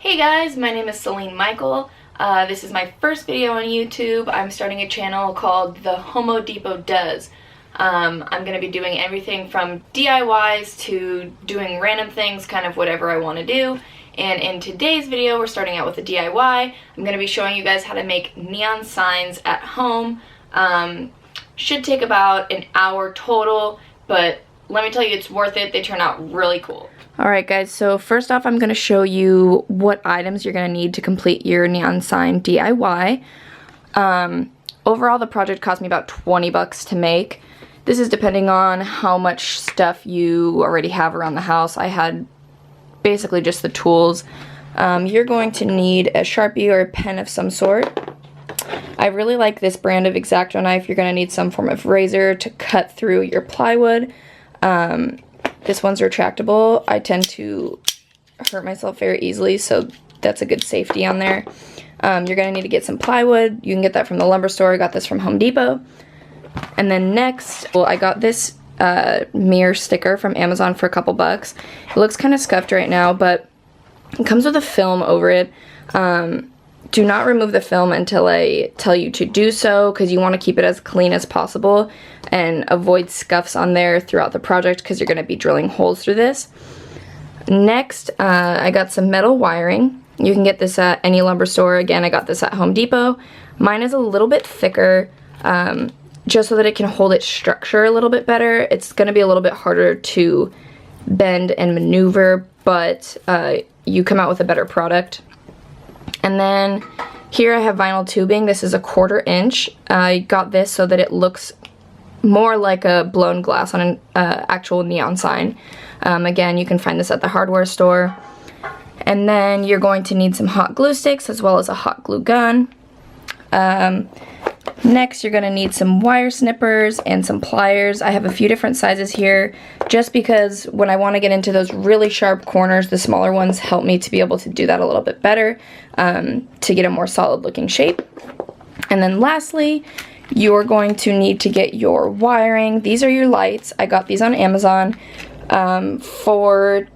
Hey guys, my name is Celine Michael. This is my first video on YouTube. I'm starting a channel called The Homo Depot Does. I'm going to be doing everything from DIYs to doing random things, kind of whatever I want to do. And in today's video, we're starting out with a DIY. I'm going to be showing you guys how to make neon signs at home. Should take about an hour total, but let me tell you, it's worth it. They turn out really cool. Alright guys, so first off I'm going to show you what items you're going to need to complete your neon sign DIY. Overall the project cost me about 20 bucks to make. This is depending on how much stuff you already have around the house. I had basically just the tools. You're going to need a Sharpie or a pen of some sort. I really like this brand of X-Acto knife. You're going to need some form of razor to cut through your plywood. This one's retractable. I tend to hurt myself very easily, so that's a good safety on there. You're going to need to get some plywood. You can get that from the lumber store. I got this from Home Depot. And then next, well, I got this mirror sticker from Amazon for a couple bucks. It looks kind of scuffed right now, but it comes with a film over it. Do not remove the film until I tell you to do so, because you want to keep it as clean as possible and avoid scuffs on there throughout the project, because you're going to be drilling holes through this. Next, I got some metal wiring. You can get this at any lumber store. Again, I got this at Home Depot. Mine is a little bit thicker, just so that it can hold its structure a little bit better. It's going to be a little bit harder to bend and maneuver, but you come out with a better product. And then here I have vinyl tubing. This is a 1/4 inch. I got this so that it looks more like a blown glass on an actual neon sign. Again, you can find this at the hardware store. And then you're going to need some hot glue sticks as well as a hot glue gun. Next, you're going to need some wire snippers and some pliers. I have a few different sizes here just because when I want to get into those really sharp corners, the smaller ones help me to be able to do that a little bit better, to get a more solid looking shape. And then lastly, you're going to need to get your wiring. These are your lights. I got these on Amazon. For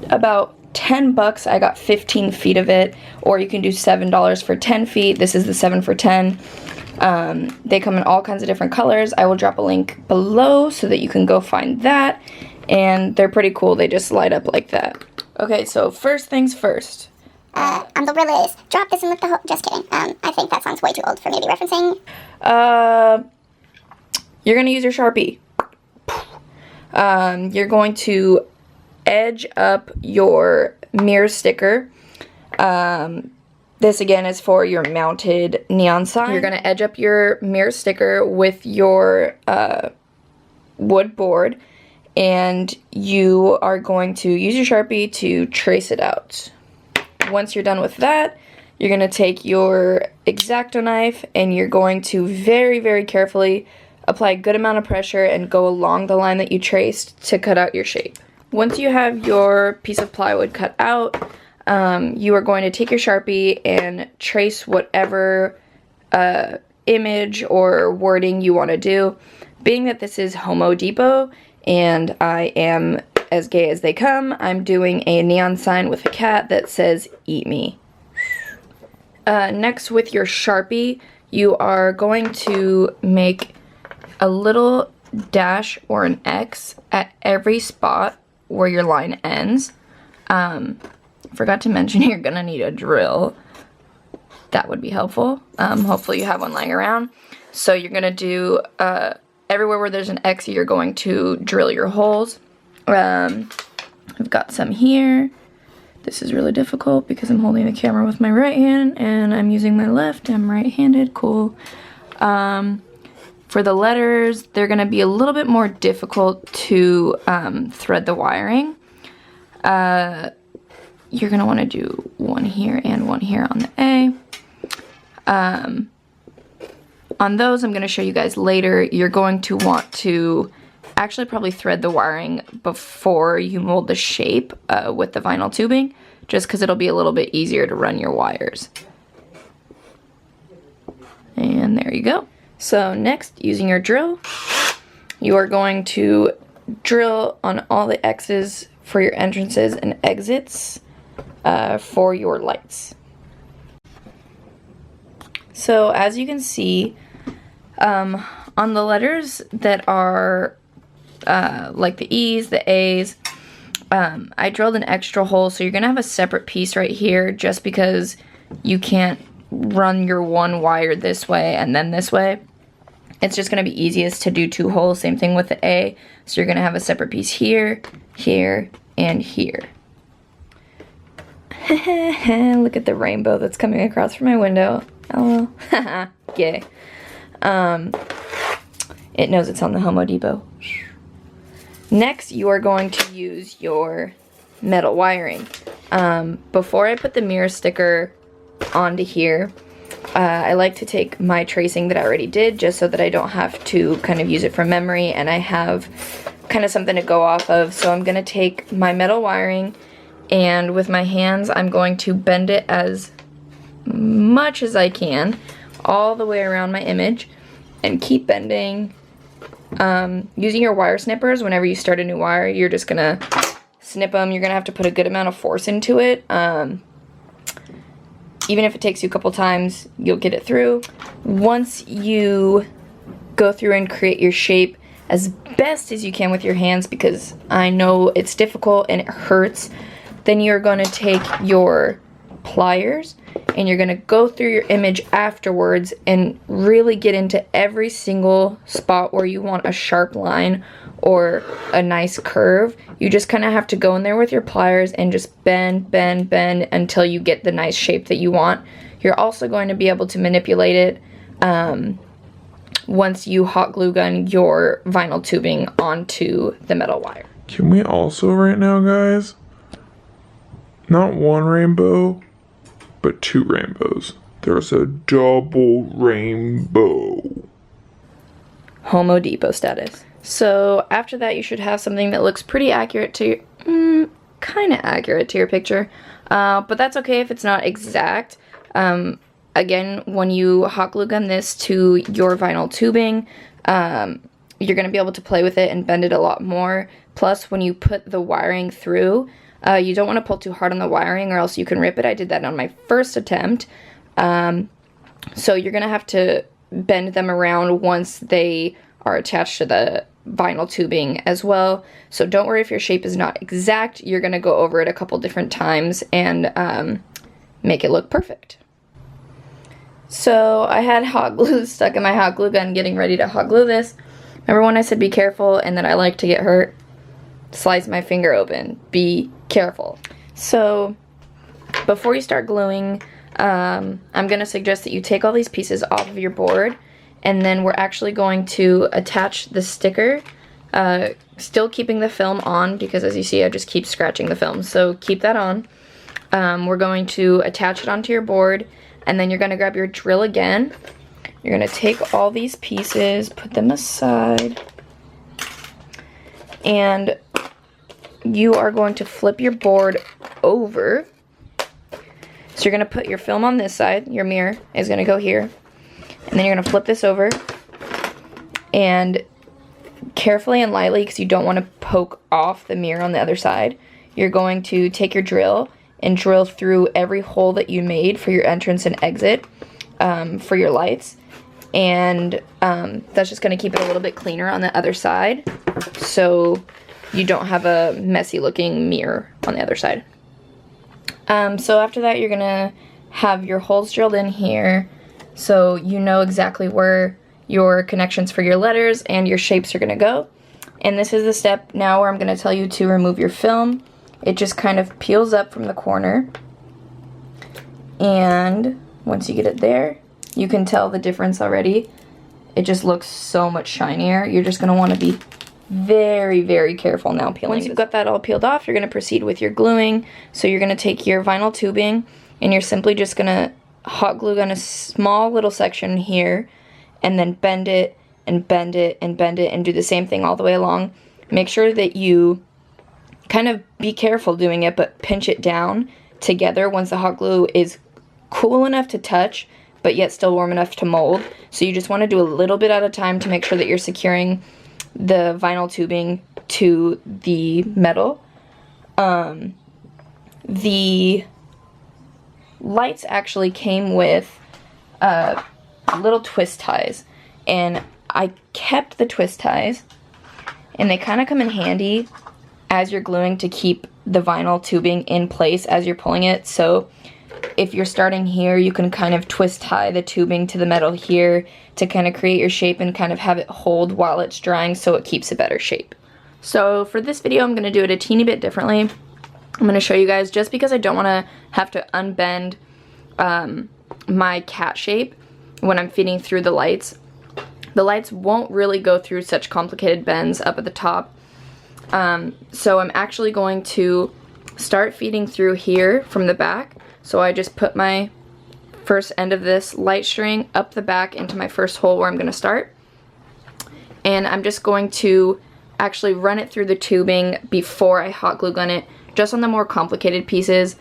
about 10 bucks, I got 15 feet of it, or you can do $7 for 10 feet. This is the 7 for 10. They come in all kinds of different colors. I will drop a link below so that you can go find that, and they're pretty cool. They just light up like that. Okay, so first things first. The rule is drop this and lift the hole. Just kidding. I think that sounds way too old for me to be referencing. You're gonna use your Sharpie. You're going to edge up your mirror sticker. This again is for your mounted neon sign. You're going to edge up your mirror sticker with your wood board, and you are going to use your Sharpie to trace it out. Once you're done with that, you're going to take your X-Acto knife and you're going to very, very carefully apply a good amount of pressure and go along the line that you traced to cut out your shape. Once you have your piece of plywood cut out, you are going to take your Sharpie and trace whatever image or wording you want to do. Being that this is Homo Depot and I am as gay as they come, I'm doing a neon sign with a cat that says, "Eat me." Next, with your Sharpie, you are going to make a little dash or an X at every spot where your line ends. Forgot to mention you're gonna need a drill. That would be helpful. Hopefully you have one lying around. So you're gonna do everywhere where there's an X, you're going to drill your holes. I've got some here. This is really difficult because I'm holding the camera with my right hand and I'm using my left. I'm right-handed. Cool. For the letters, they're gonna be a little bit more difficult to thread the wiring. You're going to want to do one here and one here on the A. On those, I'm going to show you guys later. You're going to want to actually probably thread the wiring before you mold the shape with the vinyl tubing, just because it'll be a little bit easier to run your wires. And there you go. So next, using your drill, you are going to drill on all the X's for your entrances and exits for your lights. So as you can see, on the letters that are like the E's, the A's, I drilled an extra hole, so you're gonna have a separate piece right here just because you can't run your one wire this way and then this way. It's just gonna be easiest to do 2 holes, same thing with the A. So you're gonna have a separate piece here, here, and here. Look at the rainbow that's coming across from my window. Oh, haha, yay. It knows it's on the Homo Depot. Next, you are going to use your metal wiring. Before I put the mirror sticker onto here, I like to take my tracing that I already did just so that I don't have to kind of use it from memory and I have kind of something to go off of. So I'm going to take my metal wiring and with my hands I'm going to bend it as much as I can all the way around my image and keep bending. Using your wire snippers, whenever you start a new wire, you're just gonna snip them. You're gonna have to put a good amount of force into it. Even if it takes you a couple times, you'll get it through. Once you go through and create your shape as best as you can with your hands, because I know it's difficult and it hurts, then you're gonna take your pliers and you're gonna go through your image afterwards and really get into every single spot where you want a sharp line or a nice curve. You just kind of have to go in there with your pliers and just bend, bend, bend until you get the nice shape that you want. You're also going to be able to manipulate it once you hot glue gun your vinyl tubing onto the metal wire. Can we also right now, guys, not one rainbow, but 2 rainbows? There's a double rainbow. Homo Depot status. So after that, you should have something that looks pretty accurate to your, kind of accurate to your picture, but that's okay if it's not exact. Again, when you hot glue gun this to your vinyl tubing, you're going to be able to play with it and bend it a lot more. Plus, when you put the wiring through, you don't want to pull too hard on the wiring or else you can rip it. I did that on my first attempt. So you're going to have to bend them around once they are attached to the vinyl tubing as well. So don't worry if your shape is not exact. You're going to go over it a couple different times and make it look perfect. So I had hot glue stuck in my hot glue gun getting ready to hot glue this. Remember when I said be careful and that I like to get hurt? Slice my finger open. Be careful. So before you start gluing, I'm going to suggest that you take all these pieces off of your board, and then we're actually going to attach the sticker, still keeping the film on, because as you see I just keep scratching the film, so keep that on. We're going to attach it onto your board, and then you're going to grab your drill again. You're going to take all these pieces, put them aside, and you are going to flip your board over. So you're going to put your film on this side, your mirror is going to go here, and then you're going to flip this over, and carefully and lightly, because you don't want to poke off the mirror on the other side, you're going to take your drill and drill through every hole that you made for your entrance and exit for your lights, and that's just going to keep it a little bit cleaner on the other side, so you don't have a messy looking mirror on the other side. So after that, you're going to have your holes drilled in here so you know exactly where your connections for your letters and your shapes are going to go. And this is the step now where I'm going to tell you to remove your film. It just kind of peels up from the corner. And once you get it there, you can tell the difference already. It just looks so much shinier. You're just going to want to be very, very careful now peeling. Once you've got that all peeled off, you're going to proceed with your gluing. So you're going to take your vinyl tubing and you're simply just going to hot glue gun a small little section here and then bend it and bend it and bend it and do the same thing all the way along. Make sure that you kind of be careful doing it, but pinch it down together once the hot glue is cool enough to touch but yet still warm enough to mold. So you just want to do a little bit at a time to make sure that you're securing the vinyl tubing to the metal. the lights actually came with little twist ties, and I kept the twist ties, and they kind of come in handy as you're gluing to keep the vinyl tubing in place as you're pulling it. So if you're starting here, you can kind of twist tie the tubing to the metal here to kind of create your shape and kind of have it hold while it's drying so it keeps a better shape. So for this video, I'm going to do it a teeny bit differently. I'm going to show you guys, just because I don't want to have to unbend my cat shape when I'm feeding through the lights. The lights won't really go through such complicated bends up at the top. So I'm actually going to start feeding through here from the back. So I just put my first end of this light string up the back into my first hole where I'm going to start. And I'm just going to actually run it through the tubing before I hot glue gun it, just on the more complicated pieces.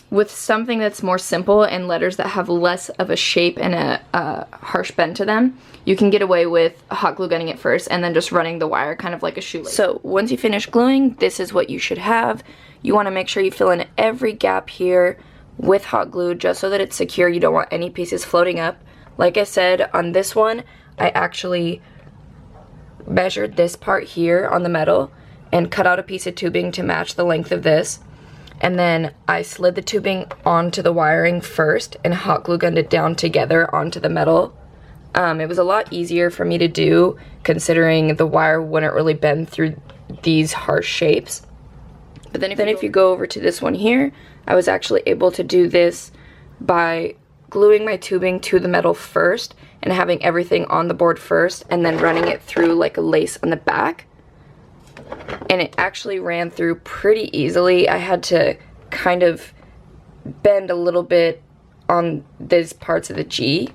With something that's more simple and letters that have less of a shape and a harsh bend to them, you can get away with hot glue gunning it first and then just running the wire kind of like a shoelace. So once you finish gluing, this is what you should have. You want to make sure you fill in every gap here with hot glue just so that it's secure. You don't want any pieces floating up. Like I said, on this one, I actually measured this part here on the metal and cut out a piece of tubing to match the length of this. And then I slid the tubing onto the wiring first and hot glue gunned it down together onto the metal. It was a lot easier for me to do, considering the wire wouldn't really bend through these harsh shapes. But then if you go over to this one here, I was actually able to do this by gluing my tubing to the metal first and having everything on the board first and then running it through like a lace on the back. And it actually ran through pretty easily. I had to kind of bend a little bit on these parts of the G.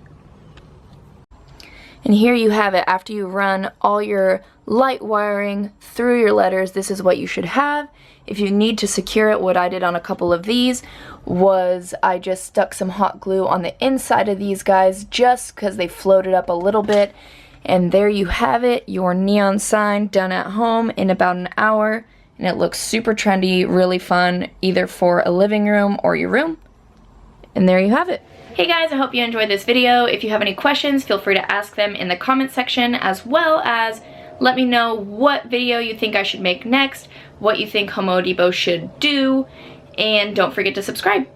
And here you have it. After you run all your light wiring through your letters, this is what you should have. If you need to secure it, what I did on a couple of these was I just stuck some hot glue on the inside of these guys just because they floated up a little bit. And there you have it, your neon sign done at home in about an hour. And it looks super trendy, really fun, either for a living room or your room. And there you have it. Hey guys, I hope you enjoyed this video. If you have any questions, feel free to ask them in the comment section, as well as let me know what video you think I should make next, what you think Homo Depot should do, and don't forget to subscribe.